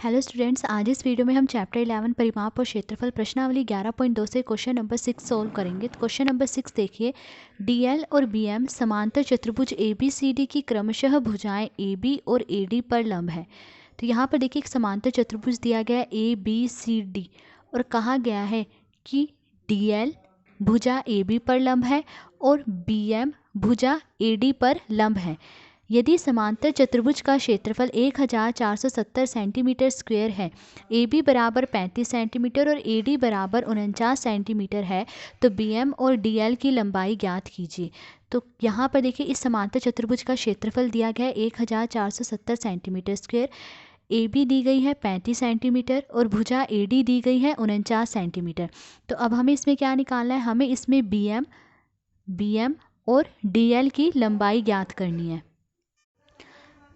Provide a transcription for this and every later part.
Hello students, आज इस video में हम चैप्टर 11 परिमाप और क्षेत्रफल प्रश्नावली 11.2 से क्वेश्चन नंबर 6 सोल्व करेंगे। तो क्वेश्चन नंबर 6 देखिए, डीएल और बीएम समांतर चतुर्भुज एबीसीडी की क्रमशः भुजाएं एबी और एडी पर लंब है। तो यहाँ पर देखिए एक समांतर चतुर्भुज दिया गया है एबीसीडी और कहा गया है कि डीएल भुजा एबी पर लंब है और बीएम भुजा एडी पर लंब है। यदि समांतर चतुर्भुज का क्षेत्रफल 1470 सेंटीमीटर स्क्वायर है, ए बी बराबर 35 सेंटीमीटर और ए डी बराबर 49 सेंटीमीटर है, तो बी एम और डी एल की लंबाई ज्ञात कीजिए। तो यहाँ पर देखिए इस समांतर चतुर्भुज का क्षेत्रफल दिया गया है 1470 centimetre square, A be the गई है 35 सेंटीमीटर और भुजा ए डी दी गई है 49 सेंटीमीटर। तो अब हमें इसमें क्या निकालना है, हमें इसमें बी एम और डी एल की लंबाई ज्ञात करनी है।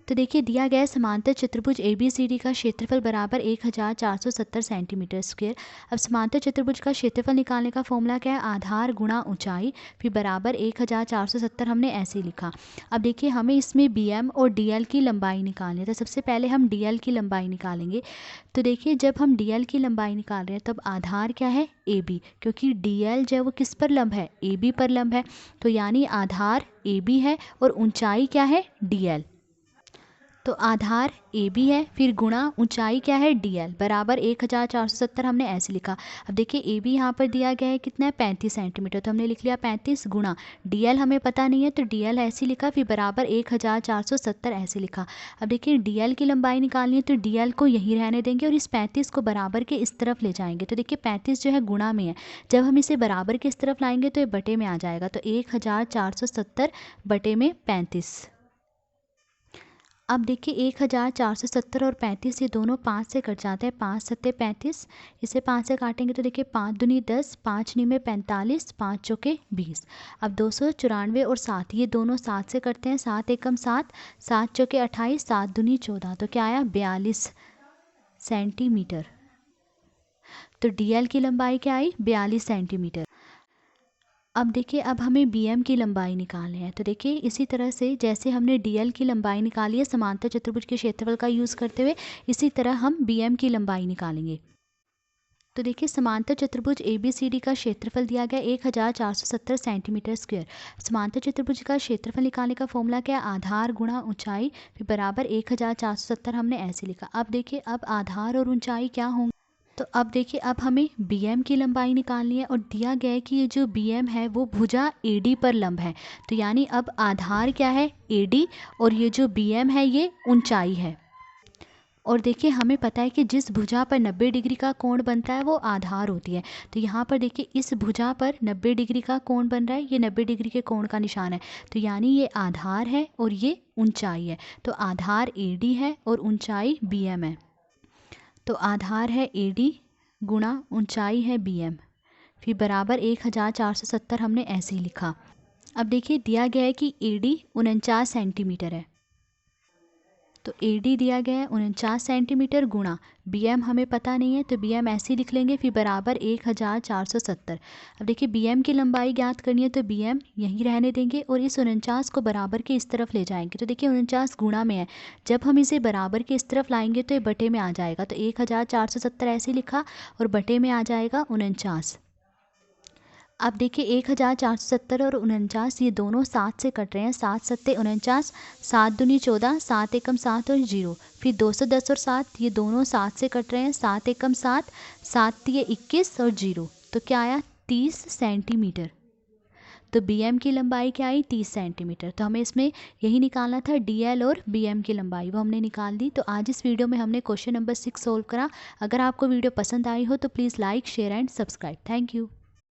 तो देखिए दिया गया समांतर चतुर्भुज एबीसीडी का क्षेत्रफल बराबर 1470 सेंटीमीटर स्क्वायर। अब समांतर चतुर्भुज का क्षेत्रफल निकालने का फॉर्मूला क्या है, आधार गुणा ऊंचाई फिर बराबर 1470 हमने ऐसे लिखा। अब देखिए हमें इसमें बीएम और डीएल की लंबाई निकालनी है। तो सबसे पहले हम डीएल की लंबाई निकालेंगे। तो देखिए जब हम डीएल की लंबाई निकाल रहे हैं तब आधार क्या है, ए बी, क्योंकि डीएल जो है वो किस पर लंब है, ए बी पर लंब है। तो यानी आधार ए बी है और ऊंचाई क्या है, डीएल। तो आधार ए बी है फिर गुणा ऊंचाई क्या है, डी एल बराबर 1470 हमने ऐसे लिखा। अब देखिए ए बी यहाँ पर दिया गया है कितना है, 35 सेंटीमीटर, तो हमने लिख लिया 35 गुणा डी एल हमें पता नहीं है तो डी एल ऐसे लिखा फिर बराबर 1470 ऐसे लिखा। अब देखिए डी एल की लंबाई निकालनी है तो डी एल को यहीं रहने देंगे और इस 35 को बराबर के इस तरफ ले जाएंगे। तो देखिए 35 जो है गुणा में है, जब हम इसे बराबर के इस तरफ लाएंगे तो ये बटे में आ जाएगा। तो 1470 बटे में 35। अब देखिए 1470 और 35 ये दोनों 5 से कट जाते हैं, 5 सत्ते 35, इसे 5 से काटेंगे तो देखिए 5 दूनी 10, 5 नी में 45, 5 चौके 20। अब 294 और 7 ये दोनों 7 से कटते हैं, 7 एकम 7, 7 चौके 28, 7 दूनी 14, तो क्या आया 42 सेंटीमीटर। तो डीएल की लंबाई क्या आई, 42 सेंटीमीटर। अब देखिए अब हमें बीएम की लंबाई निकालनी है। तो देखिए इसी तरह से जैसे हमने डीएल की लंबाई निकाली है समांतर चतुर्भुज के क्षेत्रफल का यूज़ करते हुए, इसी तरह हम बीएम की लंबाई निकालेंगे। तो देखिए समांतर चतुर्भुज एबीसीडी का क्षेत्रफल दिया गया 1470 सेंटीमीटर स्क्वायर। समांतर चतुर्भुज का क्षेत्रफल निकालने का फॉर्मूला क्या है, आधार गुणा ऊंचाई फिर बराबर 1470 हमने ऐसे लिखा। अब देखिए अब आधार और ऊंचाई क्या होंगे, तो अब देखिए अब हमें बीएम की लंबाई निकालनी है और दिया गया है कि ये जो बीएम है वो भुजा एडी पर लंब है। तो यानी अब आधार क्या है, एडी, और ये जो बीएम है ये ऊंचाई है। और देखिए हमें पता है कि जिस भुजा पर 90 डिग्री का कोण बनता है वो आधार होती है। तो यहाँ पर देखिए इस भुजा पर 90 डिग्री का कोण बन रहा है, ये 90 डिग्री के कोण का निशान है। तो यानी ये आधार है और ये ऊंचाई है। तो आधार एडी है और ऊंचाई बीएम है। तो आधार है एडी गुणा ऊंचाई है बीएम फिर बराबर 1470 हमने ऐसे ही लिखा। अब देखिए दिया गया है कि एडी 49 सेंटीमीटर है, तो एडी दिया गया है 49 सेंटीमीटर गुणा बीएम हमें पता नहीं है तो बीएम ऐसे ही लिख लेंगे फिर बराबर 1470। अब देखिए बीएम की लंबाई ज्ञात करनी है तो बीएम यहीं रहने देंगे और इस 49 को बराबर के इस तरफ ले जाएंगे। तो देखिए 49 गुणा में है, जब हम इसे बराबर के इस तरफ लाएंगे तो ये बटे में आ जाएगा। तो 1470 ऐसे लिखा और बटे में आ जाएगा 49। अब देखिए 1470 और 49 ये दोनों 7 से कट रहे हैं, 7 सत्ते 49, 7 दूनी 14, 7 एकम 7 और 0, फिर 210 और 7 ये दोनों 7 से कट रहे हैं, 7 एकम 7, 7 तिये 21 और 0, तो क्या आया 30 सेंटीमीटर। तो बीएम की लंबाई क्या आई, 30 सेंटीमीटर। तो हमें इसमें यही निकालना था डीएल और बीएम की लंबाई, वो हमने निकाल दी। तो आज इस वीडियो में हमने क्वेश्चन नंबर 6 सोल्व करा। अगर आपको वीडियो पसंद आई हो तो please like share and subscribe. Thank you.